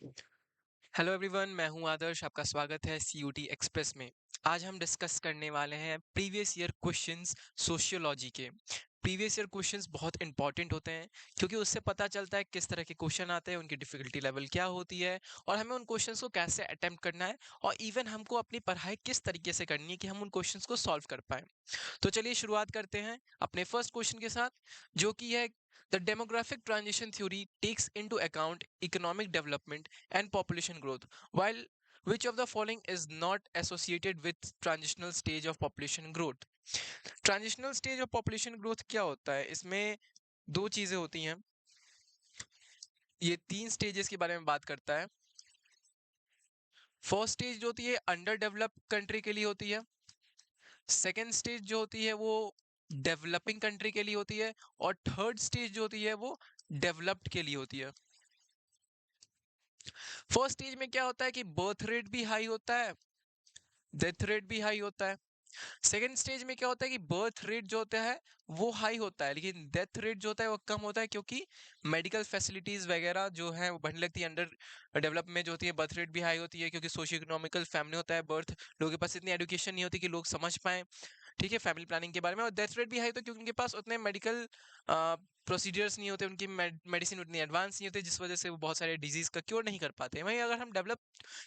Hello everyone, मैं हूं आदर्श। आपका स्वागत है सीयूटी एक्सप्रेस में। आज हम डिस्कस करने वाले हैं प्रीवियस ईयर क्वेश्चंस सोशियोलॉजी के। प्रीवियस ईयर क्वेश्चंस बहुत इंपॉर्टेंट होते हैं क्योंकि उससे पता चलता है किस तरह के क्वेश्चन आते हैं, उनकी डिफिकल्टी लेवल क्या होती है और हमें उन क्वेश्चंस को कैसे अटेम्प्ट करना है और इवन हमको अपनी पढ़ाई किस तरीके से करनी है कि हम उन क्वेश्चंस को सॉल्व कर पाए। तो चलिए शुरुआत करते हैं अपने फर्स्ट क्वेश्चन के साथ, जो कि है the demographic transition theory takes into account economic development and population growth, while which of the following is not associated with transitional stage of population growth? Transitional stage of population growth क्या होता है? इसमें दो चीजें होती हैं। ये तीन स्टेजेस के बारे में बात करता है। फर्स्ट स्टेज जो होती है अंडर डेवलप्ड कंट्री के लिए होती है। सेकेंड स्टेज जो होती है वो डेवलपिंग कंट्री के लिए होती है। और थर्ड स्टेज जो होती है वो डेवलप्ड के लिए होती है। फर्स्ट स्टेज में क्या होता है कि बर्थ रेट भी हाई होता है, डेथ रेट भी हाई होता है। सेकेंड स्टेज में क्या होता है कि बर्थ रेट जो होता है वो हाई होता है, लेकिन डेथ रेट जो होता है वो कम होता है, क्योंकि मेडिकल फैसिलिटीज वगैरह जो है वो बढ़ने लगती है। अंडर डेवलप में जो होती है बर्थ रेट भी हाई होती है, क्योंकि सोशियो इकोनॉमिकल फैमिली होता है बर्थ, लोगों के पास इतनी एजुकेशन नहीं होती कि लोग समझ पाए, ठीक है, फैमिली प्लानिंग के बारे में। और डेथ रेट भी हाई होता है क्योंकि उनके पास उतने मेडिकल प्रोसीजर्स नहीं होते, उनकी मेडिसिन उतनी एडवांस नहीं होती, जिस वजह से वो बहुत सारे डिजीज का क्योर नहीं कर पाते। वहीं अगर हम डेवलप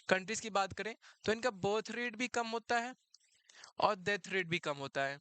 कंट्रीज की बात करें तो इनका बर्थ रेट भी कम होता है और डेथ रेट भी कम होता है,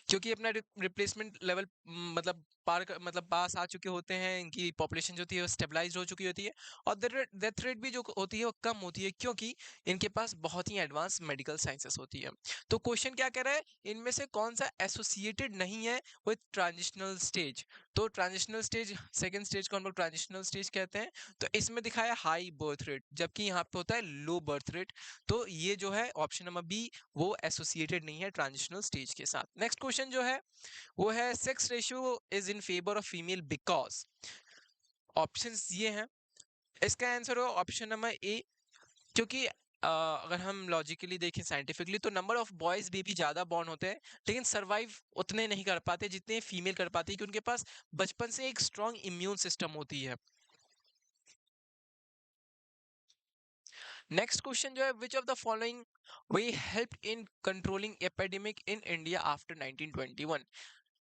क्योंकि अपना रिप्लेसमेंट लेवल मतलब मतलब पास आ चुके होते हैं, इनकी पॉपुलेशन जो होती है वो स्टेबलाइज हो चुकी होती है। और डेथ रेट भी जो होती है वो कम होती है, क्योंकि इनके पास बहुत ही एडवांस मेडिकल साइंसेस होती है। तो क्वेश्चन क्या कह रहा है, इनमें से कौन सा एसोसिएटेड नहीं है विद ट्रांजिशनल स्टेज? तो ट्रांजिशनल स्टेज, सेकेंड स्टेज को हम लोग ट्रांजिशनल स्टेज कहते हैं। तो इसमें दिखाया हाई बर्थ रेट, जबकि यहाँ पे होता है लो बर्थ रेट। तो ये जो है ऑप्शन नंबर बी, वो एसोसिएटेड नहीं है ट्रांजिशनल स्टेज के साथ। नेक्स्ट क्वेश्चन जो है वो है sex ratio is in favour of female because. Options ये हैं, इसका आंसर हो ऑप्शन नंबर ए, क्योंकि अगर हम लॉजिकली देखें साइंटिफिकली तो नंबर ऑफ बॉयज बेबी ज्यादा बॉर्न होते हैं, लेकिन सरवाइव उतने नहीं कर पाते जितने फीमेल कर पाती है, कि उनके पास बचपन से एक स्ट्रांग इम्यून सिस्टम होती है। नेक्स्ट क्वेश्चन जो है, which of the following way help in controlling epidemic in India after 1921?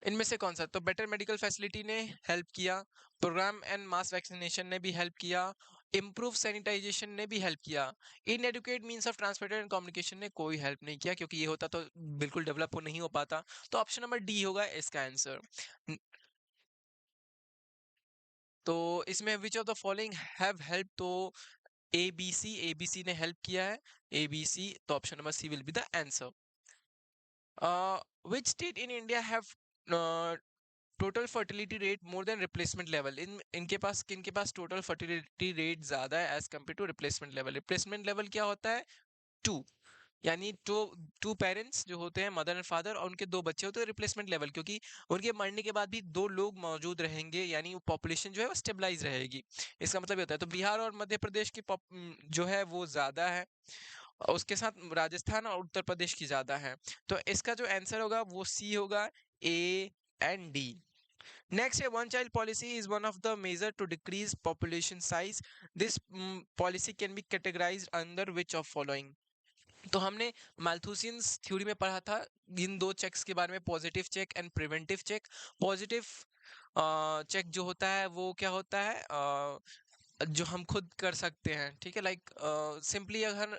इनमें से कौन सा? तो बेटर मेडिकल फैसिलिटी ने हेल्प किया, प्रोग्राम एंड मास वैक्सीनेशन ने भी हेल्प किया, इम्प्रूव सैनिटाइजेशन ने भी हेल्प किया, inadequate means of transport and communication ने कोई हेल्प नहीं किया, क्योंकि ये होता तो बिल्कुल डेवलप नहीं हो पाता। तो ऑप्शन नंबर डी होगा इसका आंसर। तो इसमें which of the following have help, तो एबीसी ने हेल्प किया है, एबीसी। तो option number c will be the answer. Which state in India have total fertility rate more than replacement level? इनके पास किनके पास टोटल फर्टिलिटी रेट ज्यादा है as compare to replacement level? Replacement level क्या होता है? टू, यानी टू टू पेरेंट्स जो होते हैं, मदर एंड फादर, और उनके दो बच्चे होते हैं, रिप्लेसमेंट लेवल, क्योंकि उनके मरने के बाद भी दो लोग मौजूद रहेंगे, यानी वो पॉपुलेशन जो है वो स्टेबलाइज रहेगी। इसका मतलब ये होता है। तो बिहार और मध्य प्रदेश की जो है वो ज्यादा है, और उसके साथ राजस्थान और उत्तर प्रदेश की ज्यादा है। तो इसका जो आंसर होगा वो सी होगा, A and D. Next, a one-child policy is one of the measure to decrease population size. This policy can be categorized under which of following? तो हमने माल्थूसियंस थ्योरी में पढ़ा था इन दो चेक्स के बारे में, positive check and preventive check. Positive check जो होता है वो क्या होता है, जो हम खुद कर सकते हैं, ठीक है, लाइक सिंपली अगर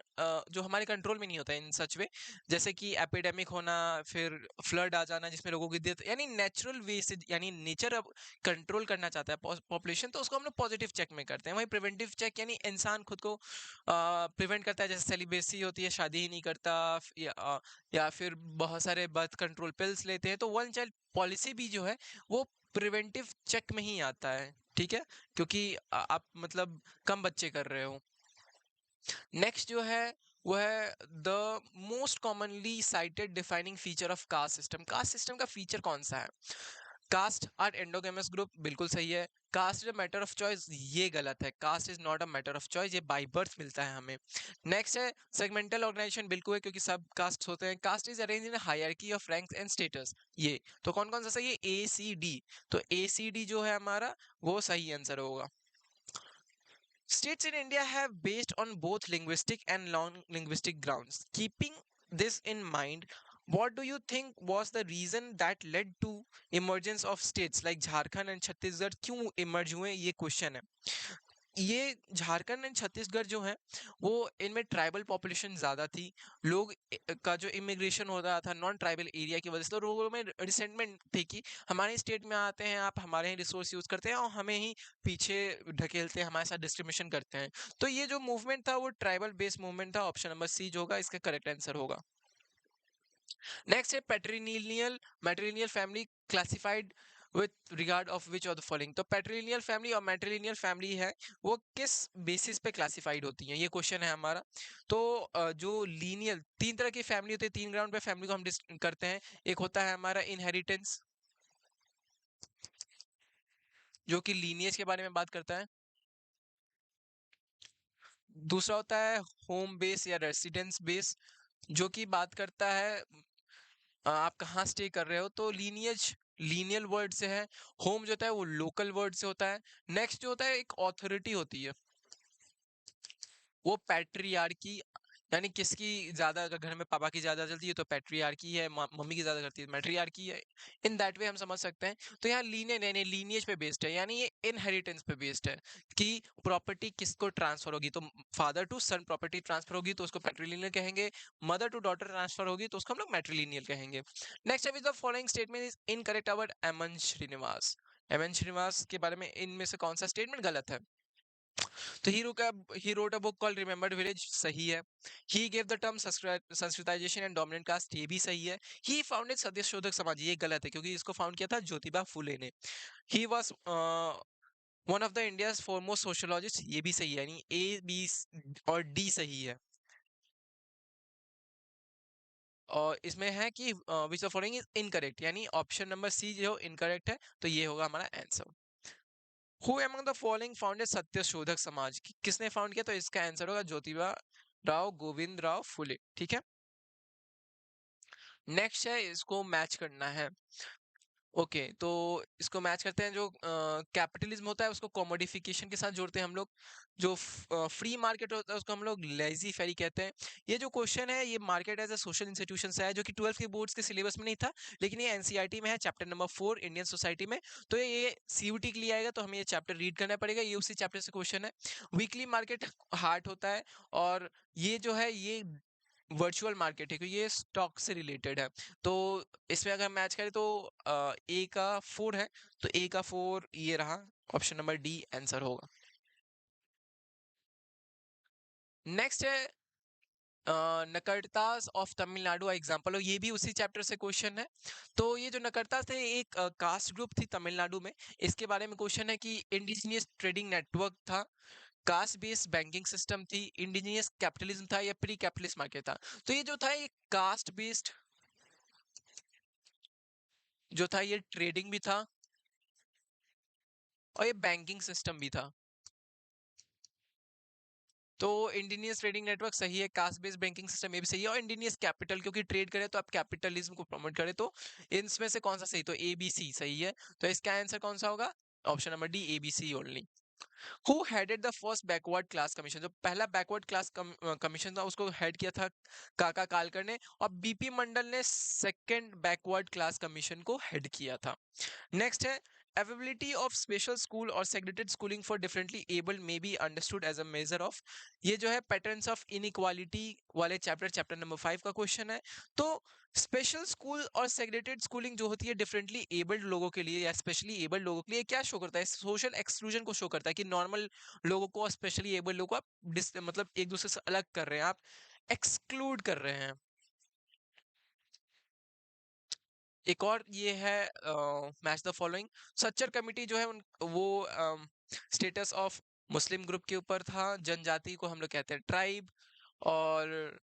जो हमारे कंट्रोल में नहीं होता इन सच वे, जैसे कि एपिडेमिक होना, फिर फ्लड आ जाना जिसमें लोगों की डेथ, यानी नेचुरल वे से, यानी नेचर अब कंट्रोल करना चाहता है पॉपुलेशन, तो उसको हम लोग पॉजिटिव चेक में करते हैं। वहीं प्रिवेंटिव चेक यानी इंसान खुद को प्रिवेंट करता है, जैसे सेलिब्रेसी होती है, शादी ही नहीं करता, या फिर बहुत सारे बर्थ कंट्रोल पिल्स लेते हैं। तो वन चाइल्ड पॉलिसी भी जो है वो प्रिवेंटिव चेक में ही आता है, ठीक है, क्योंकि आप मतलब कम बच्चे कर रहे हो। नेक्स्ट जो है वो है the most commonly cited defining feature of caste system. Caste system का फीचर कौन सा है? कास्ट आर एंडोगेमस ग्रुप, बिल्कुल सही है। Caste is a matter of choice, ये गलत है। Caste is not a matter of choice, ये बाय बर्थ मिलता है हमें। नेक्स्ट है सेगमेंटल ऑर्गेनाइजेशन, बिल्कुल है, क्योंकि सब कास्ट होते हैं। Caste is arrange in hierarchy of ranks and status, ये तो कौन कौन सा सही है? A C d. तो ए सी डी जो है हमारा वो सही आंसर होगा। States in India have based on both linguistic and non-linguistic grounds. Keeping this in mind, what do you think was the reason that led to emergence of states like Jharkhand and Chhattisgarh? क्यों emerge हुए, ये question है। ये Jharkhand and Chhattisgarh जो है वो इनमें tribal population ज्यादा थी। लोग का जो इमिग्रेशन हो रहा था नॉन ट्राइबल एरिया की वजह से, तो लोगों में रिसेंटमेंट थी कि हमारे स्टेट में आते हैं आप, हमारे ही रिसोर्स यूज करते हैं और हमें ही पीछे ढकेलते हैं, हमारे साथ डिस्क्रिमिनेशन करते हैं। तो ये जो मूवमेंट था वो ट्राइबल बेस्ड मूवमेंट था। ऑप्शन नंबर सी जो होगा इसका करेक्ट आंसर होगा। नेक्स्ट है patrilineal matrilineal family classified with regard of which of the following. तो पैट्रिलिनियल फैमिली और मैट्रिलिनियल फैमिली है वो किस बेसिस पे क्लासिफाइड होती हैं, ये क्वेश्चन है हमारा। तो जो लीनियल, तीन तरह की फैमिली होती है, तीन ग्राउंड पे फैमिली को हम करते हैं। एक होता है हमारा इनहेरिटेंस, जो कि लीनियज के बारे में बात करता है। दूसरा होता है होम बेस या रेसिडेंस बेस, जो कि बात करता है आप कहाँ स्टे कर रहे हो। तो लीनियज लीनियल वर्ड से है। होम जो होता है वो लोकल वर्ड से होता है। नेक्स्ट जो होता है एक ऑथोरिटी होती है, वो पैट्रियार्की, यानी किसकी ज्यादा, अगर घर में पापा की ज्यादा चलती है तो पैट्रियार्की है, मम्मी की ज्यादा करती है मैट्रियार्की है। इन दैट वे हम समझ सकते हैं। तो यहाँ लीनियर यानी लीनियज पे बेस्ड है, यानी ये इनहेरिटेंस पे बेस्ड है कि प्रॉपर्टी किसको ट्रांसफर होगी। तो father to son property transfer होगी तो उसको पैट्रिलिनियल कहेंगे। मदर टू डॉटर ट्रांसफर होगी तो उसको हम लोग मैट्रिलिनियल कहेंगे। नेक्स्ट है, the following statement is incorrect about MN Srinivas. MN Srinivas के बारे में इनमें से कौन सा स्टेटमेंट गलत है? तो he wrote a book called Remembered Village, सही है। He gave the term Sanskritisation and dominant caste, ये भी सही है। He founded सत्यशोधक समाज, ये गलत है क्योंकि इसको फाउंड किया था ज्योतिबा फुले ने। He was one of the India's foremost sociologist, ये भी सही है, यानी ए बी और डी सही है। और इसमें है कि which the following is incorrect, यानी ऑप्शन नंबर सी जो इनकरेक्ट है, तो ये होगा हमारा answer. Who among the following founded Satyashodhak Samaj, किसने फाउंड किया? तो इसका आंसर होगा ज्योतिबा राव गोविंद राव फुले। ठीक है, नेक्स्ट है, इसको मैच करना है। ओके तो इसको मैच करते हैं। जो कैपिटलिज्म होता है उसको कॉमोडिफिकेशन के साथ जोड़ते हैं हम लोग। जो फ्री मार्केट होता है उसको हम लोग लेजी फेरी कहते हैं। ये जो क्वेश्चन है ये market as a social institution से है, जो कि 12th के बोर्ड्स के सिलेबस में नहीं था, लेकिन ये एनसीईआरटी में है, चैप्टर नंबर 4 इंडियन सोसाइटी में। तो ये सीयूटी के लिए आएगा तो हमें ये चैप्टर रीड करना पड़ेगा, ये उसी चैप्टर से क्वेश्चन है। वीकली मार्केट हार्ट होता है, और ये जो है ये वर्चुअल मार्केट है क्योंकि ये स्टॉक से रिलेटेड है। तो इसमें अगर मैच करें तो ए का 4 है, तो ए का 4 ये रहा। ऑप्शन नंबर डी आंसर होगा। नेक्स्ट है नकड़तास ऑफ तमिलनाडु एग्जाम्पल, और ये भी उसी चैप्टर से क्वेश्चन है। तो ये जो नकड़तास थे एक कास्ट ग्रुप थी तमिलनाडु में। इसके बारे में क्वेश्चन है कि इंडिजिनियस ट्रेडिंग नेटवर्क था, कास्ट बेस्ड बैंकिंग सिस्टम थी, इंडिजिनियस कैपिटलिज्म था, या प्री कैपिटलिस्ट मार्केट था। तो ये जो था ये कास्ट बेस्ड जो था, ये ट्रेडिंग भी था और ये बैंकिंग सिस्टम भी था। तो इंडिनियस ट्रेडिंग नेटवर्क सही है, कास्ट बेस्ड बैंकिंग सिस्टम ये भी सही है, और इंडिनियस कैपिटल क्योंकि ट्रेड करे तो आप कैपिटलिज्म को प्रमोट करें। तो इनमें से कौन सा सही? तो ए बी सी सही है। तो इसका आंसर कौन सा होगा? Option number d A B C only. Who headed the first backward class commission, जो पहला बैकवर्ड क्लास कमीशन था उसको हेड किया था काका कालकर ने, और बीपी मंडल ने सेकंड बैकवर्ड क्लास कमीशन को हेड किया था। नेक्स्ट है, अवेबिलिटी ऑफ स्पेशल स्कूल और segregated schooling for differently abled may be understood as a measure of. ये जो है पैटर्न्स ऑफ इनइक्वालिटी वाले चैप्टर नंबर 5 का क्वेश्चन है। तो स्पेशल स्कूल और सेग्रेटेड स्कूलिंग जो होती है डिफरेंटली एबल्ड लोगों के लिए या स्पेशली एबल्ड लोगों के लिए, क्या शो करता है? सोशल एक्सक्लूजन को शो करता है कि नॉर्मल लोगों को और स्पेशली एबल्ड लोगों को आप मतलब एक दूसरे से अलग कर रहे हैं, आप एक्सक्लूड कर रहे हैं। एक और ये है match the following. Sachar committee जो है वो स्टेटस ऑफ मुस्लिम ग्रुप के ऊपर था, जनजाति को हम लोग कहते हैं ट्राइब। और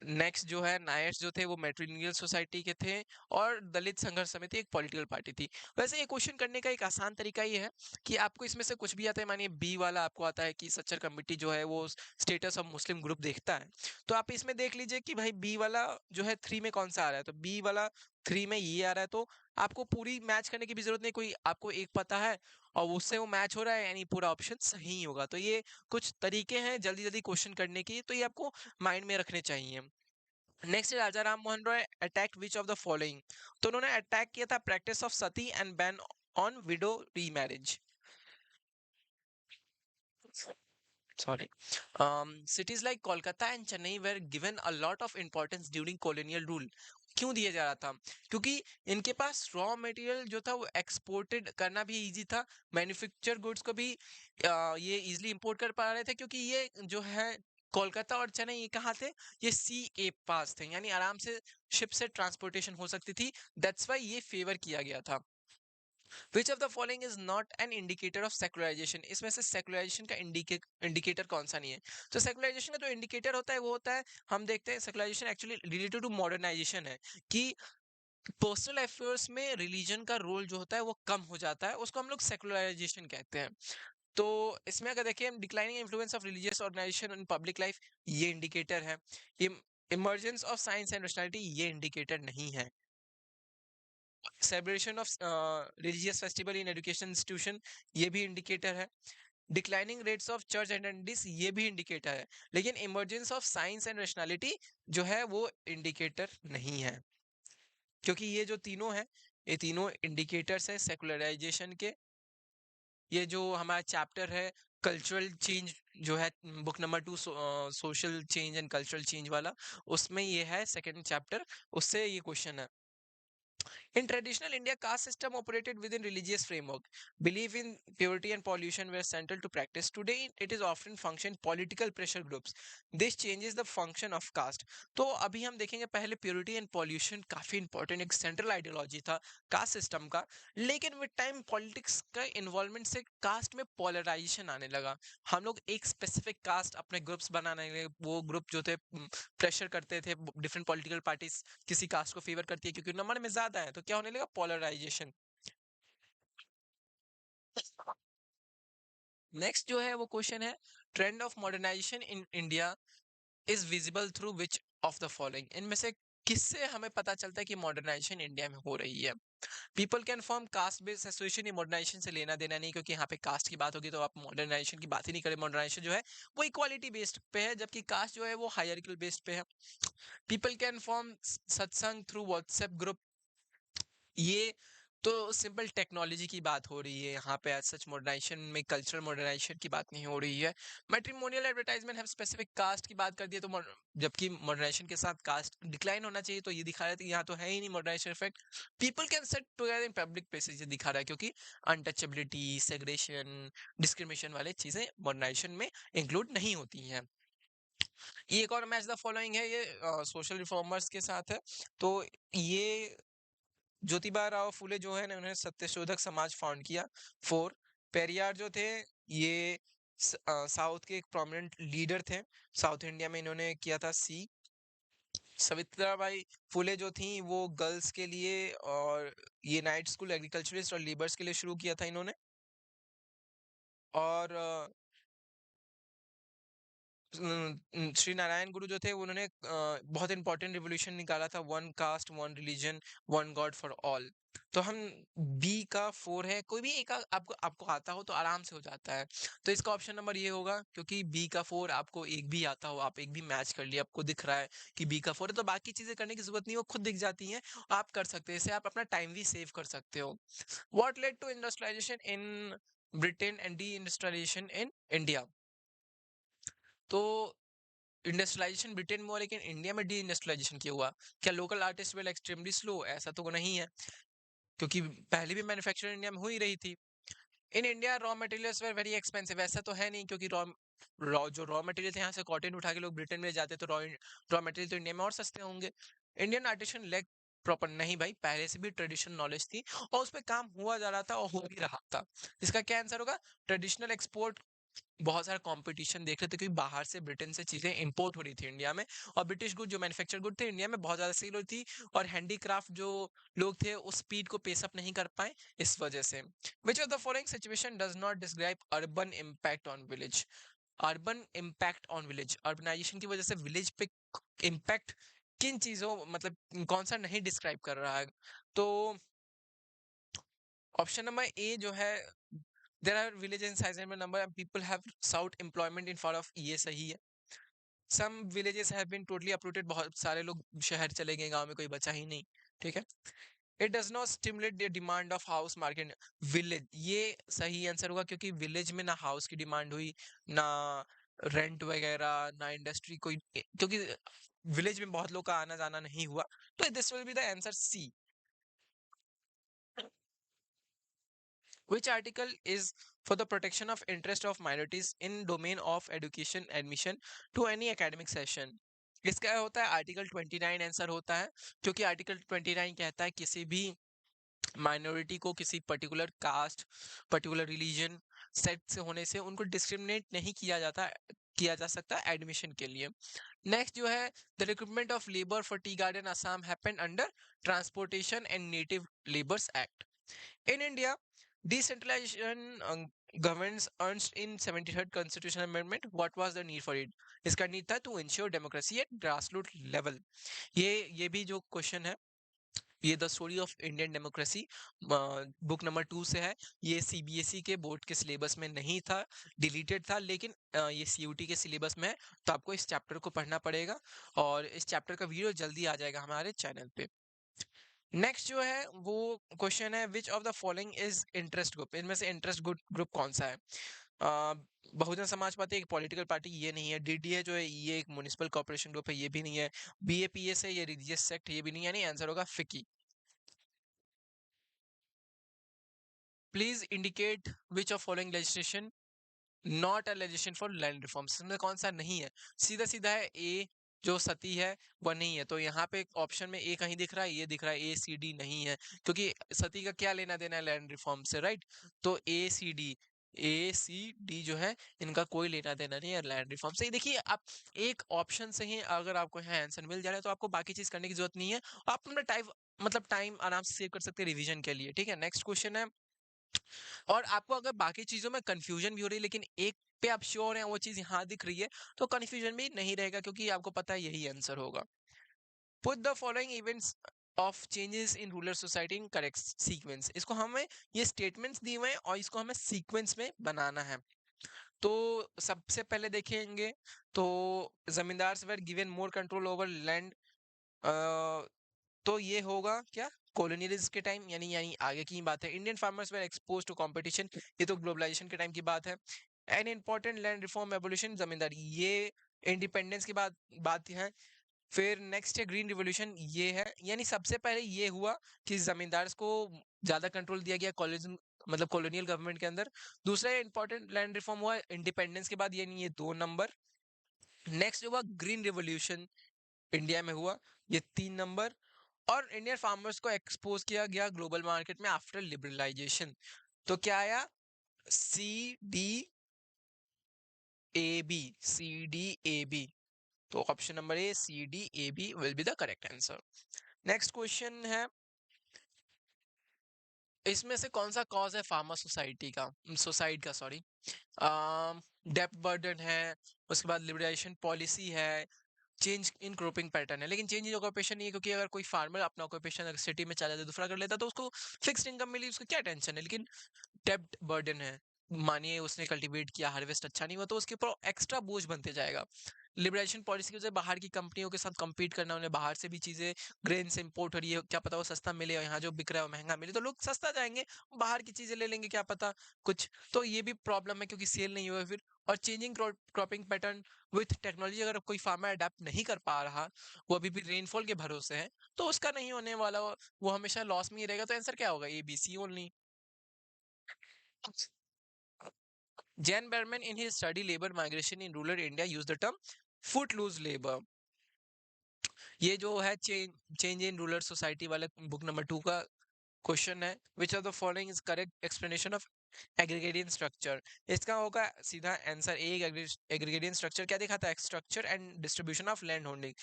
नेक्स्ट जो है नायर्स जो थे वो मैट्रिलिनियल सोसाइटी के थे, और दलित संघर्ष समिति एक पॉलिटिकल पार्टी थी। वैसे ये क्वेश्चन करने का एक आसान तरीका ये है कि आपको इसमें से कुछ भी आता है, मानिए बी वाला आपको आता है कि सच्चर कमिटी जो है वो स्टेटस ऑफ मुस्लिम ग्रुप देखता है, तो आप इसमें देख लीजिए कि भाई बी वाला जो है 3 में कौन सा आ रहा है। तो बी वाला 3 में ये आ रहा है, तो आपको पूरी मैच करने की भी जरूरत नहीं, कोई आपको एक पता है और उससे वो मैच हो रहा है, यानी पूरा ऑप्शन सही ही होगा। तो ये कुछ तरीके हैं जल्दी जल्दी क्वेश्चन करने की, तो ये आपको माइंड में रखने चाहिए। Next, Raja Ram Mohan Roy attack which of the following. तो उन्होंने अटैक किया था practice of Sati and ban on window remarriage. Sorry. Cities like Kolkata and Chennai were given a lot of importance during colonial rule. क्यों दिया जा रहा था? क्योंकि इनके पास रॉ मटेरियल जो था वो एक्सपोर्टेड करना भी इजी था, मैन्युफैक्चर गुड्स को भी ये इजीली इंपोर्ट कर पा रहे थे, क्योंकि ये जो है कोलकाता और चेन्नई ये कहाँ थे? ये सी के पास थे, यानी आराम से शिप से ट्रांसपोर्टेशन हो सकती थी। दैट्स वाई ये फेवर किया गया था। Which of the following is not an indicator of secularisation. इसमें से सेकुलराइजेशन का इंडिकेटर कौन सा नहीं है? तो सेकुलराइजेशन का जो इंडिकेटर होता है वो होता है, हम देखते हैं secularisation actually related to modernisation है, कि पर्सनल अफेयर्स में रिलीजन का रोल जो होता है वो कम हो जाता है, उसको हम लोग सेकुलराइजेशन कहते हैं। तो इसमें अगर देखें हम, declining influence of religious organization in public life, ये इंडिकेटर है। Emergence of science and nationality, ये इंडिकेटर नहीं है। Celebration of religious festival in education institution, ये भी इंडिकेटर है। Declining rates of church attendance, ये भी इंडिकेटर है। लेकिन emergence of science and rationality जो है वो इंडिकेटर नहीं है, क्योंकि ये जो तीनों हैं, ये तीनों इंडिकेटर्स हैं सेकुलराइजेशन के। ये जो हमारा चैप्टर है कल्चरल चेंज जो है, book number 2 social change and cultural change वाला, उसमें ये है सेकंड चैप्टर, उससे ये क्वेश्चन है। In traditional India, caste system operated within religious framework. Belief in purity and pollution were central to practice. Today, it is often function political pressure groups. This changes the function of caste. तो अभी हम देखेंगे, पहले purity and pollution काफी important एक central ideology था caste system का, लेकिन with time politics का involvement से caste में polarization आने लगा। हम लोग एक specific caste अपने groups बनाने लगे, वो group जो थे प्रेशर करते थे, डिफरेंट पॉलिटिकल पार्टीज किसी कास्ट को फेवर करती है क्योंकि नंबर में ज्यादा है, तो क्या होने लगा? पोलराइजेशन। नेक्स्ट जो है वो क्वेश्चन है, trend of modernization in India is visible through which of the following. इनमें से किससे हमें पता चलता है कि मॉडर्नाइजेशन इंडिया में हो रही है? People can form caste based association, ये मॉडर्नाइजेशन से लेना देना नहीं, क्योंकि यहाँ पे कास्ट की बात होगी तो आप मॉडर्नाइजेशन की बात ही नहीं करें। मॉडर्नाइजेशन जो है वो इक्वालिटी बेस्ड पे है, जबकि कास्ट जो है वो हायरार्किकल बेस्ड पे है। पीपल कैन फॉर्म सत्संग थ्रू व्हाट्सएप ग्रुप, ये तो सिंपल टेक्नोलॉजी की बात हो रही है यहाँ पे, एज सच मॉडर्नाइजेशन में कल्चरल मॉडर्नाइजेशन की बात नहीं हो रही है। मैट्रिमोनियल एडवर्टाइजमेंट हम स्पेसिफिक कास्ट की बात कर दिए, तो जबकि मॉडर्नाइजेशन के साथ कास्ट डिक्लाइन होना चाहिए, तो ये दिखा रहा है कि यहाँ तो है ही नहीं modernization effect. People can set together in public places, ये दिखा रहा है, क्योंकि अनटचेबिलिटी, सेग्रेशन, डिस्क्रिमिनेशन वाले चीजें मॉडर्नाइजेशन में इंक्लूड नहीं होती हैं। ये एक और मैच द फॉलोइंग है, ये सोशल रिफॉर्मर्स के साथ है। तो ये ज्योतिबा राव फुले जो है ना, उन्होंने सत्यशोधक समाज फाउंड किया। 4, पेरियार जो थे, ये साउथ के एक प्रोमिनेंट लीडर थे, साउथ इंडिया में इन्होंने किया था। सी, सवित्रीबाई फुले जो थी वो गर्ल्स के लिए और ये नाइट स्कूल एग्रीकल्चरिस्ट और लेबर्स के लिए शुरू किया था इन्होंने। और श्री नारायण गुरु जो थे उन्होंने बहुत इंपॉर्टेंट रिवोल्यूशन निकाला था, one cast one religion one God for all. तो हम बी का 4 है, कोई भी एक आपको आपको आता हो तो आराम से हो जाता है, तो इसका ऑप्शन नंबर ये होगा, क्योंकि बी का 4 आपको एक भी आता हो, आप एक भी मैच कर लिया, आपको दिख रहा है कि बी का 4 है, तो बाकी चीजें करने की जरूरत नहीं, वो खुद दिख जाती हैं, आप कर सकते हैं, इससे आप अपना टाइम भी सेव कर सकते हो। What led to industrialization in Britain and deindustrialization in India. तो इंडस्ट्रियलाइजेशन ब्रिटेन में हुआ, लेकिन इंडिया में डी इंडस्ट्रियलाइजेशन क्यों हुआ? क्या local artist well extremely slow? ऐसा तो नहीं है, क्योंकि पहले भी मैन्युफैक्चरिंग इंडिया में हो ही रही थी। In India raw materials were very expensive, ऐसा तो है नहीं, क्योंकि रॉ जो रॉ मटेरियल थे यहाँ से कॉटन उठा के लोग ब्रिटेन में ले जाते, तो रॉ मटेरियल तो इंडिया में और सस्ते होंगे। इंडियन आर्टिशन लेग प्रॉपर नहीं भाई, पहले से भी ट्रेडिशनल नॉलेज थी और उस पर काम हुआ जा रहा था और हो भी रहा था। इसका क्या आंसर होगा? Traditional export. बहुत सारा कंपटीशन देख रहे थे, क्योंकि बाहर से ब्रिटेन से चीजें इंपोर्ट हो रही थी इंडिया में, और ब्रिटिश गुड जो मैन्युफैक्चर गुड थे इंडिया में बहुत ज्यादा सेल होती थी, और हैंडीक्राफ्ट जो लोग थे उस स्पीड को पेस अप नहीं कर पाए, इस वजह से। Which of the following situation does not describe urban impact on village. Urban impact on village, urbanization की वजह से विलेज पे इम्पैक्ट किन चीजों मतलब कौन सा नहीं डिस्क्राइब कर रहा है? तो ऑप्शन नंबर ए जो है, there are village in sizable number people have sought employment in far off, ये सही है। Some villages have been totally uprooted, बहुत सारे लोग शहर चले गए, गांव में कोई बचा ही नहीं। ठीक है। It does not stimulate the demand of house market. Village, ये सही आंसर होगा, क्योंकि विलेज में ना हाउस की डिमांड हुई, ना रेंट वगैरह, ना इंडस्ट्री कोई, क्योंकि विलेज में बहुत लोग का आना जाना नहीं हुआ। तो this will be the answer C. Which article is for the protection of interest of minorities in domain of education admission to any academic session? इसका होता है आर्टिकल 29 आंसर होता है, क्योंकि आर्टिकल 29 कहता है किसी भी माइनॉरिटी को किसी particular caste, particular religion, sect से होने से उनको डिस्क्रिमिनेट नहीं किया जा सकता एडमिशन के लिए। नेक्स्ट जो है, the recruitment of labour for tea garden Assam happened under transportation and native labours act. In India, decentralization governance earns in 73rd Constitutional Amendment. What was the need for it? इसका need था to ensure democracy at grassroots level. ये भी जो question है, ये the story of Indian democracy book number 2 से है। ये सीबीएसई के बोर्ड के सिलेबस में नहीं था, डिलीटेड था, लेकिन ये सीयूटी के सिलेबस में है। तो आपको इस चैप्टर को पढ़ना पड़ेगा, और इस चैप्टर का वीडियो जल्दी आ जाएगा हमारे चैनल पे। नेक्स्ट जो है वो क्वेश्चन है, which of the following is interest group? इनमें से इंटरेस्ट ग्रुप कौन सा है? अ, बहुजन समाज पार्टी एक पॉलिटिकल पार्टी, ये नहीं है। डीडीए जो है ये एक म्युनिसिपल कॉर्पोरेशन ग्रुप है, ये भी नहीं है। बीएपीएस है ये रिलीजियस सेक्ट, ये भी नहीं है। यानी आंसर होगा फिकी। Please indicate which of following legislation not a legislation for land reforms. इसमें कौन सा नहीं है? सीधा सीधा है ए, जो सती है वह नहीं है। तो यहाँ पे ऑप्शन में ए कहीं दिख रहा है, ये दिख रहा है, ए सी डी नहीं है, क्योंकि सती का क्या लेना देना है लैंड रिफॉर्म से, राइट? तो ए सी डी जो है, इनका कोई लेना देना नहीं है लैंड रिफॉर्म से। देखिए आप एक ऑप्शन से ही अगर आपको यहाँ आंसर मिल जा रहा है, तो आपको बाकी चीज करने की जरूरत नहीं है। आप अपना टाइम, मतलब टाइम आराम से सेव कर सकते हैं रिवीजन के लिए। ठीक है। नेक्स्ट क्वेश्चन है, और आपको अगर बाकी चीजों में कंफ्यूजन भी हो रही है, लेकिन एक पे आप श्योर हैं वो चीज यहाँ दिख रही है, तो कंफ्यूजन भी नहीं रहेगा, क्योंकि आपको पता है यही आंसर होगा। Put the following events of changes in rural society in correct sequence. इसको हमें, ये स्टेटमेंट्स दिए हुए हैं और इसको हमें सीक्वेंस में बनाना है। तो सबसे पहले देखेंगे, तो जमींदार were given more control over land, तो ये होगा क्या, कॉलोनियलिज्म के टाइम, यानी यानी आगे की बात है। Indian farmers were expose to competition, ये तो ग्लोबलाइजेशन के टाइम की बात है। An important land reform evolution, zamindari, ये इंडिपेंडेंस की बात है। फिर नेक्स्ट है ग्रीन रिवोल्यूशन, ये है, यानी सबसे पहले ये हुआ कि जमींदार को ज्यादा कंट्रोल दिया गया कॉलोनिज्म, मतलब कॉलोनियल गवर्नमेंट के अंदर। दूसरा इंपॉर्टेंट लैंड रिफॉर्म हुआ इंडिपेंडेंस के बाद, यानी ये 2 नंबर। नेक्स्ट हुआ ग्रीन रिवोल्यूशन, इंडिया में हुआ, ये 3 नंबर। और इंडियन फार्मर्स को एक्सपोज किया गया ग्लोबल मार्केट में आफ्टर लिबरलाइजेशन, तो क्या आया, C D A B, C D A B. तो option number A C D A B will be the correct answer. Next question है, इसमें से कौन सा कॉज है फार्मर सोसाइटी का, सुसाइड का, सॉरी? डेप्थ बर्डन है, उसके बाद लिबरलाइजेशन पॉलिसी है, चेंज इन क्रॉपिंग पैटर्न है। लेकिन चेंज इन ऑक्यूपेशन नहीं है, क्योंकि अगर कोई फार्मर अपना ऑक्यूपेशन अगर सिटी में चला जाता, दूसरा कर लेता, तो उसको फिक्स्ड इनकम मिली, उसको क्या टेंशन है। लेकिन डेब्ट बर्डन है, मानिए उसने कल्टीवेट किया, हार्वेस्ट अच्छा नहीं हुआ, तो उसके ऊपर एक्स्ट्रा बोझ बनते जाएगा। लिबरेशन पॉलिसी की वजह से बाहर की कंपनियों के साथ compete करना, उन्हें बाहर से भी चीजें, ग्रेन से इंपोर्ट हो रही है, क्या पता वो सस्ता मिले, और यहाँ जो बिक रहा है वो महंगा मिले, तो लोग सस्ता जाएंगे, बाहर की चीजें ले लेंगे, क्या पता कुछ। तो ये भी प्रॉब्लम है, क्योंकि सेल नहीं हुआ फिर। और changing cropping pattern with technology, अगर कोई फार्मर अडेप्ट नहीं कर पा रहा, वो अभी भी रेनफॉल के भरोसे है, तो उसका नहीं होने वाला, वो हमेशा लॉस में ही रहेगा। तो आंसर क्या होगा, A B C only. Jan Berman, in his study Labor Migration in Rural India, used the term footloose labor. ये जो है चेंज इन रूरल सोसाइटी वाला बुक नंबर 2 का क्वेश्चन है, which of the following is correct explanation of agrarian structure? इसका होगा सीधा answer A, एग्रीगेडियन structure क्या दिखाता है, structure and distribution of land holding.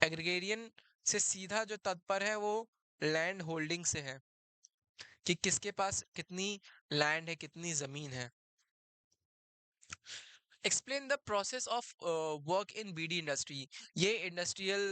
Agrarian से सीधा जो तत्पर है वो लैंड होल्डिंग से है, कि किसके पास कितनी लैंड है, कितनी जमीन है। Explain the process of work in bidi industry, ये इंडस्ट्रियल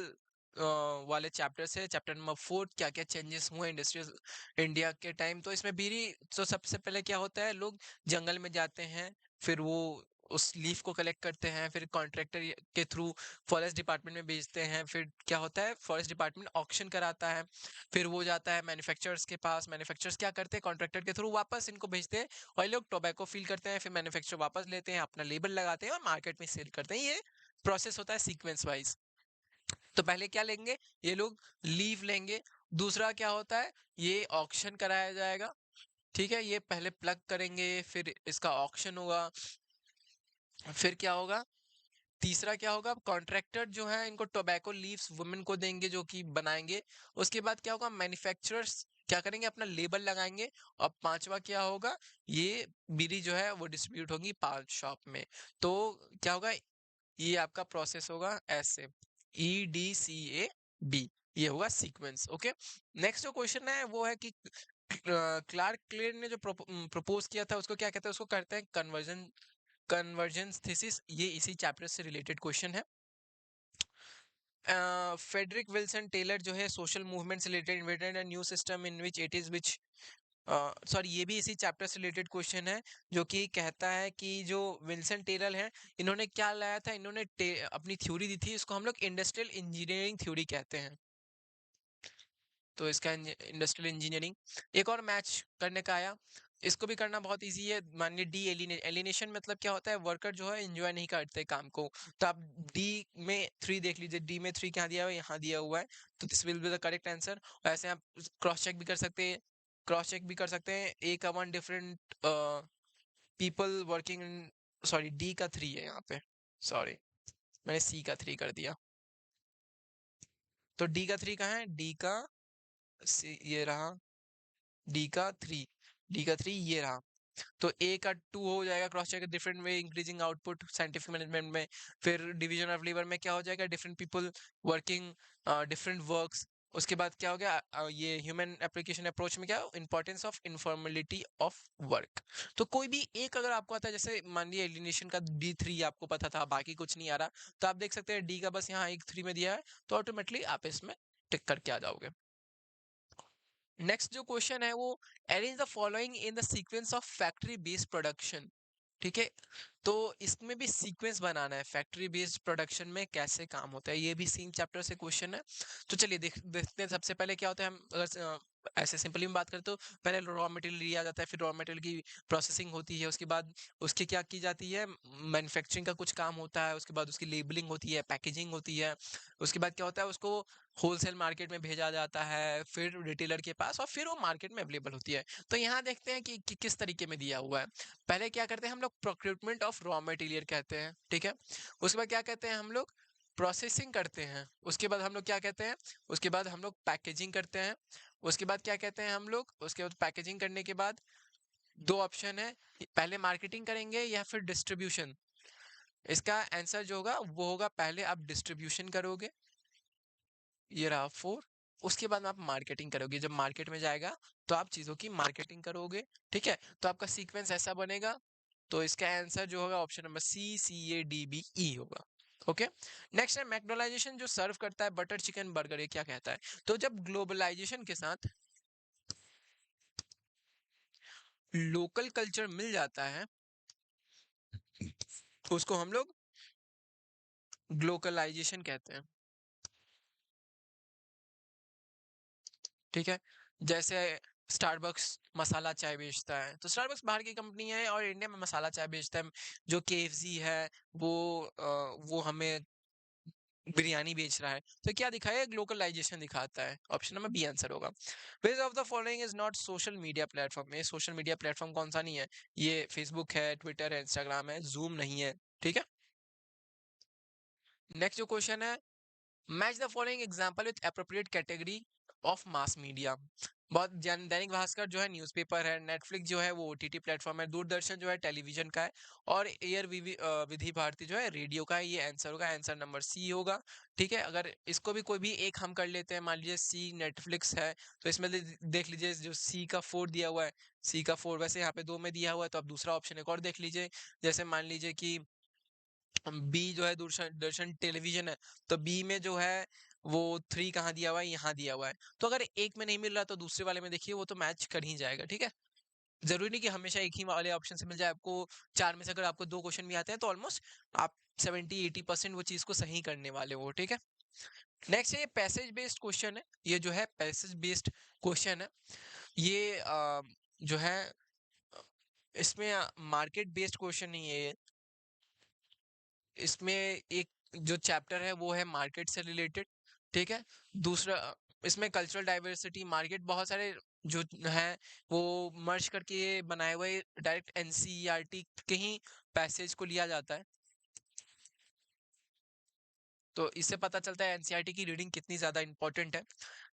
वाले चैप्टर से चैप्टर नंबर 4 क्या क्या चेंजेस हुए इंडस्ट्रियल इंडिया के टाइम। तो इसमें बीड़ी, तो सबसे पहले क्या होता है, लोग जंगल में जाते हैं, फिर वो उस लीफ को कलेक्ट करते हैं, फिर कॉन्ट्रैक्टर के थ्रू फॉरेस्ट डिपार्टमेंट में भेजते हैं, फिर क्या होता है फॉरेस्ट डिपार्टमेंट ऑक्शन कराता है, फिर वो जाता है मैन्युफैक्चरर्स के पास, मैन्युफैक्चरर्स क्या करते हैं कॉन्ट्रैक्टर के थ्रू वापस इनको भेजते हैं, और ये लोग टोबैको फील करते हैं, फिर मैन्युफैक्चर वापस लेते हैं, अपना लेबल लगाते हैं और मार्केट में सेल करते हैं। ये प्रोसेस होता है सीक्वेंस वाइज। तो पहले क्या लेंगे, ये लोग लीव लेंगे। दूसरा क्या होता है, ये ऑक्शन कराया जाएगा, ठीक है, ये पहले प्लग करेंगे, फिर इसका ऑक्शन होगा, फिर क्या होगा, तीसरा क्या होगा, कॉन्ट्रैक्टर जो है इनको टोबैको लीव्स वुमेन को देंगे जो कि बनाएंगे। उसके बाद क्या होगा, मैन्युफैक्चरर्स क्या करेंगे, अपना लेबल लगाएंगे। और पांचवा क्या होगा, ये बीड़ी जो है वो डिस्ट्रीब्यूट होगी 5 शॉप में। तो क्या होगा, ये आपका प्रोसेस होगा ऐसे, EDCAB, ये होगा सीक्वेंस। ओके, नेक्स्ट जो क्वेश्चन है वो है कि क्लार्क क्लेर ने जो प्रपोज किया था उसको क्या कहते हैं, उसको कहते हैं कन्वर्जेंस थीसिस। ये इसी चैप्टर से रिलेटेड क्वेश्चन है। फेडरिक विल्सन टेलर जो है सोशल मूवमेंट से related invented a new system in which it is which, sorry ये भी इसी चैप्टर से रिलेटेड क्वेश्चन है, जो कि कहता है कि जो विल्सन टेलर है, इन्होंने क्या लाया था, इन्होंने अपनी थ्योरी दी थी, इसको हम लोग इंडस्ट्रियल इंजीनियरिंग थ्योरी कहते हैं। तो इसका इंडस्ट्रियल इंजीनियरिंग। एक और मैच करने का आया, इसको भी करना बहुत इजी है। मानिए डी एलिनेशन मतलब क्या होता है, वर्कर जो है एंजॉय नहीं करते काम को। तो आप डी में 3 देख लीजिए, डी में 3 क्या दिया हुआ है, यहाँ दिया हुआ है, तो this will be the correct answer. ऐसे आप क्रॉस चेक भी कर सकते हैं, क्रॉस चेक भी कर सकते हैं। ए का 1 different people working, sorry D का 3 है यहाँ पे, सॉरी मैंने सी का 3 कर दिया। तो डी का 3 कहाँ है, डी का ये रहा, डी का 3, डी का 3 ये रहा। तो ए का 2 हो जाएगा, cross check different way increasing output scientific management में। फिर डिवीजन ऑफ लेबर में क्या हो जाएगा, different people working different works. उसके बाद क्या हो गया, ये ह्यूमन एप्लीकेशन अप्रोच में क्या, इंपॉर्टेंस ऑफ इनफॉर्मेलिटी ऑफ वर्क। तो कोई भी एक अगर आपको आता है, जैसे मान लिया एलिनेशन का D3 आपको पता था, बाकी कुछ नहीं आ रहा, तो आप देख सकते हैं डी का बस यहाँ एक 3 में दिया है, तो ऑटोमेटिकली आप इसमें टिक करके आ जाओगे। नेक्स्ट जो क्वेश्चन है वो, arrange the following in the sequence of factory based production. ठीक है, तो इसमें भी सीक्वेंस बनाना है, फैक्ट्री बेस्ड प्रोडक्शन में कैसे काम होता है, ये भी सेम चैप्टर से क्वेश्चन है। तो चलिए देखते हैं। सबसे पहले क्या होता है, हम अगर ऐसे सिंपली में बात करें तो पहले रॉ मटेरियल लिया जाता है, फिर रॉ मटेरियल की प्रोसेसिंग होती है, उसके बाद उसकी क्या की जाती है, मैन्युफैक्चरिंग का कुछ काम होता है, उसके बाद उसकी लेबलिंग होती है, पैकेजिंग होती है, उसके बाद क्या होता है, उसको होलसेल मार्केट में भेजा जाता है, फिर रिटेलर के पास, और फिर वो मार्केट में अवेलेबल होती है। तो यहाँ देखते हैं कि किस तरीके में दिया हुआ है। पहले क्या करते हैं हम लोग, प्रोक्यूरमेंट ऑफ रॉ मटेरियल कहते हैं, ठीक है। उसके बाद क्या कहते हैं हम लोग, प्रोसेसिंग करते हैं। उसके बाद हम लोग क्या कहते हैं, उसके बाद हम लोग पैकेजिंग करते हैं। उसके बाद क्या कहते हैं हम लोग, उसके बाद पैकेजिंग करने के बाद 2 ऑप्शन है, पहले मार्केटिंग करेंगे या फिर डिस्ट्रीब्यूशन। इसका आंसर जो होगा वो होगा, पहले आप डिस्ट्रीब्यूशन करोगे, ये रहा 4। उसके बाद में आप मार्केटिंग करोगे, जब मार्केट में जाएगा तो आप चीजों की मार्केटिंग करोगे, ठीक है। तो आपका सीक्वेंस ऐसा बनेगा। तो इसका आंसर जो होगा ऑप्शन नंबर CCADBE होगा। ओके, नेक्स्ट है मैकडोनाइजेशन जो सर्व करता है बटर चिकन बर्गर, ये क्या कहता है। तो जब ग्लोबलाइजेशन के साथ लोकल कल्चर मिल जाता है, उसको हम लोग ग्लोकलाइजेशन कहते हैं, ठीक है। जैसे स्टारबक्स मसाला चाय बेचता है, तो स्टारबक्स बाहर की कंपनी है और इंडिया में मसाला चाय बेचता है। जो KFC है वो वो हमें बिरयानी बेच रहा है। तो क्या दिखाया, ग्लोकलाइजेशन दिखाता है। ऑप्शन नंबर बी आंसर होगा। विच of the following is not social media platform. ये सोशल मीडिया प्लेटफॉर्म कौन सा नहीं है, ये फेसबुक है, ट्विटर है, इंस्टाग्राम है, जूम नहीं है, ठीक है। नेक्स्ट जो क्वेश्चन है, match the following example with appropriate category of mass media. बहुत दैनिक भास्कर जो है न्यूज़पेपर है, नेटफ्लिक्स जो है वो OTT प्लेटफॉर्म है, दूरदर्शन जो है टेलीविजन का है, और एयर विधि भारती जो है रेडियो का है। ये आंसर होगा, आंसर नंबर सी होगा, ठीक है। अगर इसको भी कोई भी एक हम कर लेते हैं, मान लीजिए सी नेटफ्लिक्स है, तो इसमें देख लीजिए जो सी का 4 दिया हुआ है, सी का 4 वैसे यहाँ पे 2 में दिया हुआ है, तो आप दूसरा ऑप्शन एक और देख लीजिए। जैसे मान लीजिए कि बी जो है दूरदर्शन दर्शन टेलीविजन है, तो बी में जो है वो 3 कहाँ दिया हुआ है, यहाँ दिया हुआ है। तो अगर एक में नहीं मिल रहा तो दूसरे वाले में देखिए वो तो मैच कर ही जाएगा, ठीक है? ज़रूरी नहीं कि हमेशा एक ही वाले ऑप्शन से मिल जाए आपको। 4 में से अगर आपको 2 क्वेश्चन भी आते हैं तो ऑलमोस्ट आप 70-80% वो चीज़ को सही करने वाले हो, ठीक है? नेक्स्ट है ये पैसेज बेस्ड क्वेश्चन है। ये जो है पैसेज बेस्ड क्वेश्चन है। ये जो है इसमें मार्केट बेस्ड क्वेश्चन नहीं है ये। इसमें एक जो चैप्टर है वो है मार्केट से रिलेटेड, ठीक है? दूसरा इसमें कल्चरल डाइवर्सिटी, मार्केट बहुत सारे जो हैं वो मर्ज करके बनाए हुए डायरेक्ट एनसीईआरटी के ही पैसेज को लिया जाता है। तो इससे पता चलता है एनसीईआरटी की रीडिंग कितनी ज़्यादा इंपॉर्टेंट है।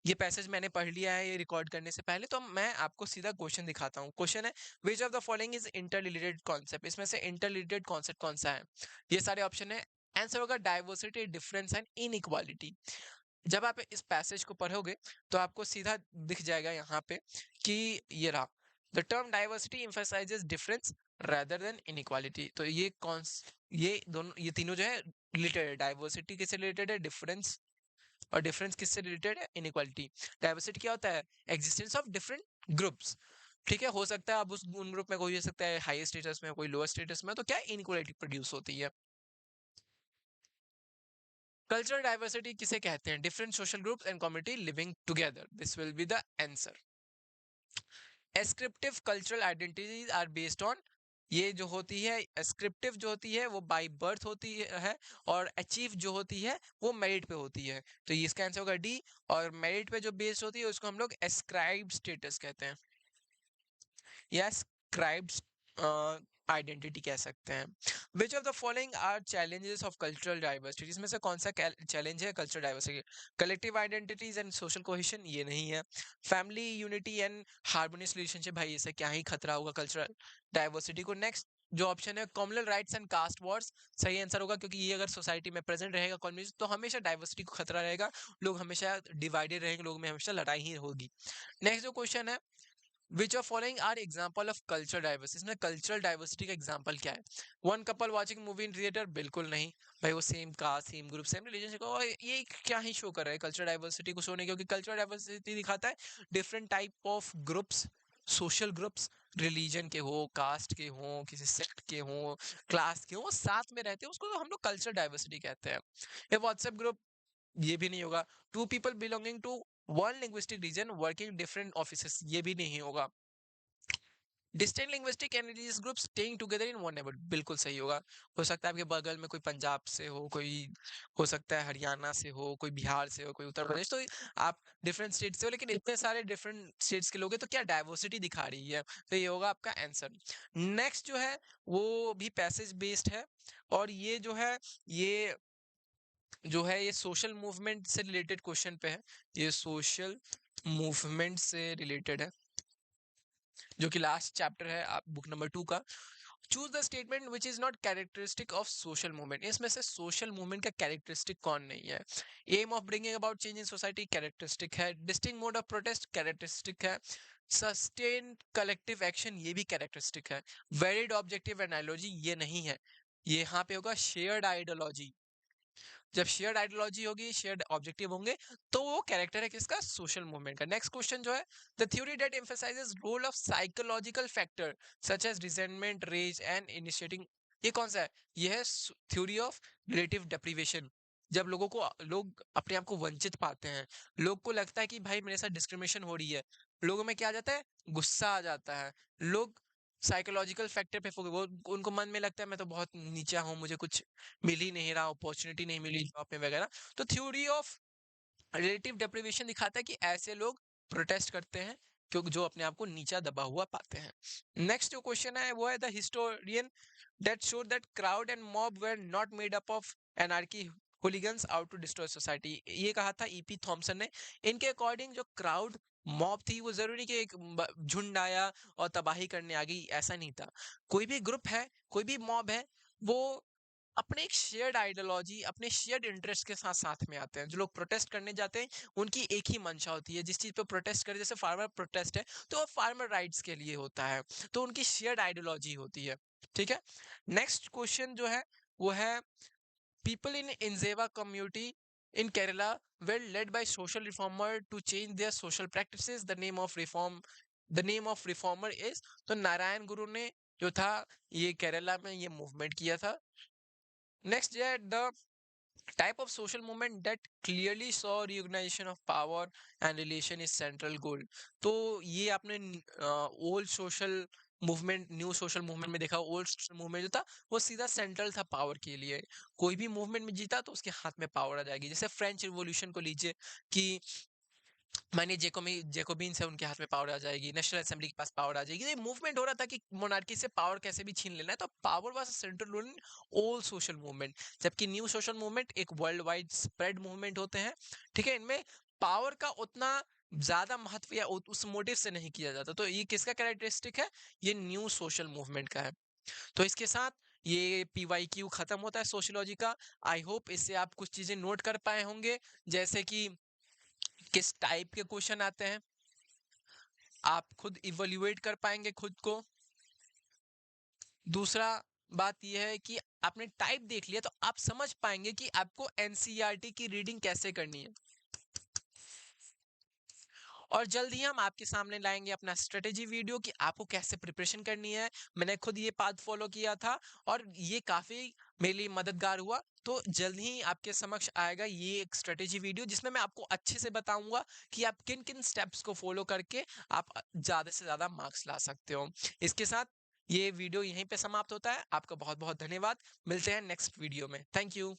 ये पैसेज मैंने पढ़ लिया है ये रिकॉर्ड करने से पहले, तो मैं आपको सीधा क्वेश्चन दिखाता हूँ। क्वेश्चन है which of the following is interrelated concept. इसमें से इंटररिलेटेड कॉन्सेप्ट कौन सा है? ये सारे ऑप्शन है। आंसर होगा डाइवर्सिटी, डिफरेंस एंड इनइक्वालिटी। जब आप इस पैसेज को पढ़ोगे तो आपको सीधा दिख जाएगा यहाँ पे कि ये रहा, the term diversity emphasizes difference rather than inequality। तो ये दोनों ये तीनों जो है रिलेटेड है। डाइवर्सिटी किससे रिलेटेड है? डिफरेंस। और डिफरेंस किससे रिलेटेड है? इनइक्वालिटी। डाइवर्सिटी क्या होता है? एग्जिस्टेंस ऑफ डिफरेंट ग्रुप्स, ठीक है? हो सकता है अब उन ग्रुप में कोई हो सकता है हाई स्टेटस में, कोई लोअर स्टेटस में, तो क्या इनइक्वालिटी प्रोड्यूस होती है। कल्चरल डाइवर्सिटी किसे कहते हैं? Different social groups and community living together. This will be the answer. Ascriptive cultural identities are based on, ये जो होती है एस्क्रिप्टिव जो होती है वो बाय बर्थ होती है, और अचीव जो होती है वो मेरिट पे होती है। तो ये इसका आंसर होगा डी। और मेरिट पे जो बेस्ड होती है उसको हम लोग एस्क्राइब्ड स्टेटस कहते हैं, या एस्क्राइब्ड आइडेंटिटी कह सकते हैं। Which of the following are challenges of cultural diversity. इसमें से कौन सा चैलेंज है cultural diversity? Collective identities and social cohesion, ये नहीं है। Family unity and harmonious relationship, भाई इससे क्या ही खतरा होगा कल्चरल डाइवर्सिटी को। नेक्स्ट जो ऑप्शन है communal riots and caste wars, सही आंसर होगा, क्योंकि ये अगर सोसाइटी में प्रेजेंट रहेगा कम्युनिटी तो हमेशा डाइवर्सिटी को खतरा रहेगा, लोग हमेशा डिवाइडेड रहेंगे, लोगों में हमेशा लड़ाई ही होगी। नेक्स्ट जो क्वेश्चन है which of following are example of cultural diversity. इसमें कल्चरल डाइवर्सिटी का एग्जाम्पल क्या है? One couple watching movie in theatre, बिल्कुल नहीं भाई, वो same caste same group same religion को, और ये क्या ही शो कर रहा है कल्चरल डाइवर्सिटी को? शो नहीं, क्योंकि कल्चरल डाइवर्सिटी दिखाता है different type of groups, social groups, religion के हो, कास्ट के हो, किसी सेक्ट के हो, क्लास के हो, साथ में रहते हैं, उसको तो हम लोग कल्चरल डाइवर्सिटी कहते हैं। ये व्हाट्सएप ग्रुप, ये भी नहीं होगा। Two people belonging to one linguistic region working different offices, ये भी नहीं होगा। Distinct linguistic and religious group staying together in one neighbourhood, बिल्कुल सही होगा। हो सकता है आपके बगल में कोई पंजाब से हो, कोई हो सकता है हरियाणा से हो, कोई बिहार से हो, कोई उत्तर प्रदेश, तो आप डिफरेंट स्टेट से हो, लेकिन इतने सारे डिफरेंट स्टेट्स के लोग हैं तो क्या डाइवर्सिटी दिखा रही है? तो ये होगा आपका आंसर। नेक्स्ट जो है वो भी पैसेज बेस्ड है, और ये ये सोशल मूवमेंट से रिलेटेड क्वेश्चन पे है। ये सोशल मूवमेंट से रिलेटेड है, जो कि लास्ट चैप्टर है आप बुक नंबर 2 का। Choose the statement which is not characteristic of social movement. इसमें से सोशल मूवमेंट का कैरेक्टरिस्टिक कौन नहीं है? Aim of bringing about change in society, characteristic है। Distinct mode of protest, characteristic है। सस्टेन कलेक्टिव एक्शन, ये भी कैरेक्टरिस्टिक है। वेरिड ऑब्जेक्टिव एनालॉजी, ये नहीं है। ये यहाँ पे होगा शेयर्ड आइडियोलॉजी। जब शेयर्ड आइडियोलॉजी होगी, शेयर्ड ऑब्जेक्टिव होंगे, तो वो कैरेक्टर है किसका? सोशल मूवमेंट का। नेक्स्ट क्वेश्चन जो है the theory that emphasizes role of psychological factor such as resentment, rage and initiating, ये कौन सा है? ये है थ्योरी ऑफ रिलेटिव डेप्रिवेशन। जब लोग अपने आप को वंचित पाते हैं, लोग को लगता है कि भाई मेरे साथ डिस्क्रिमिनेशन हो रही है, लोगों में क्या आ जाता है? गुस्सा आ जाता है। लोग साइकोलॉजिकल फैक्टर पे वो उनको मन में लगता है मैं तो बहुत नीचा हूँ, मुझे कुछ मिल ही नहीं रहा, अपॉर्चुनिटी नहीं मिली जॉब में वगैरह। तो थ्योरी ऑफ रिलेटिव डेप्रिवेशन दिखाता है कि ऐसे लोग प्रोटेस्ट करते हैं क्योंकि जो अपने आप को नीचा दबा हुआ पाते हैं। नेक्स्ट जो क्वेश्चन है वो है the historian that showed that crowd and mob were not made up of anarchy hooligans out to destroy society। ये कहा था ईपी थॉमसन ने। इनके अकॉर्डिंग जो क्राउड मॉब थी वो जरूरी कि एक झुंड आया और तबाही करने आ गई, ऐसा नहीं था। कोई भी ग्रुप है, कोई भी मॉब है, वो अपने एक शेयर्ड आइडियोलॉजी, अपने शेयर्ड इंटरेस्ट के साथ साथ में आते हैं। जो लोग प्रोटेस्ट करने जाते हैं उनकी एक ही मंशा होती है, जिस चीज पे प्रोटेस्ट करे, जैसे फार्मर प्रोटेस्ट है तो वो फार्मर राइट्स के लिए होता है, तो उनकी शेयर्ड आइडियोलॉजी होती है, ठीक है। नेक्स्ट क्वेश्चन जो है वो है people in Ezhava community in Kerala were led by social reformer to change their social practices. The name of reformer is, तो नारायण गुरु ने जो था ये केरला में ये मूवमेंट किया था. नेक्स्ट है the type of social movement that clearly saw reorganization of power and relation is central goal. तो ये आपने old social movement new social movement में देखा. ओल्ड सोशल मूवमेंट जो था वो सीधा सेंट्रल था पावर के लिए. कोई भी मूवमेंट में जीता तो उसके हाथ में पावर आ जाएगी. जैसे फ्रेंच रिवॉल्यूशन को लीजिए कि मानिए जेकोबिन्स है, उनके हाथ में पावर आ जाएगी, नेशनल असेंबली के पास पावर आ जाएगी. ये मूवमेंट हो रहा था कि मोनार्की से पावर कैसे भी छीन लेना है. तो power was central role in all social movement. जबकि न्यू सोशल मूवमेंट एक वर्ल्ड वाइड स्प्रेड मूवमेंट होते हैं. ठीक है, इनमें पावर का उतना ज्यादा महत्व या उस मोटिव से नहीं किया जाता. तो ये किसका कैरेक्टरिस्टिक है? ये न्यू सोशल मूवमेंट का है. तो इसके साथ ये PYQ खत्म होता है सोशियोलॉजी का. आई होप इससे आप कुछ चीजें नोट कर पाए होंगे, जैसे कि किस टाइप के क्वेश्चन आते हैं, आप खुद इवोल्यूएट कर पाएंगे खुद को. दूसरा बात यह है कि आपने टाइप देख लिया तो आप समझ पाएंगे कि आपको एनसीईआरटी की रीडिंग कैसे करनी है. और जल्द ही हम आपके सामने लाएंगे अपना स्ट्रेटेजी वीडियो कि आपको कैसे प्रिपरेशन करनी है. मैंने खुद ये पाथ फॉलो किया था और ये काफी मेरे लिए मददगार हुआ. तो जल्द ही आपके समक्ष आएगा ये एक स्ट्रेटेजी वीडियो, जिसमें मैं आपको अच्छे से बताऊंगा कि आप किन किन स्टेप्स को फॉलो करके आप ज्यादा से ज्यादा मार्क्स ला सकते हो. इसके साथ ये वीडियो यहीं पे समाप्त होता है. आपका बहुत बहुत धन्यवाद. मिलते हैं नेक्स्ट वीडियो में. Thank you.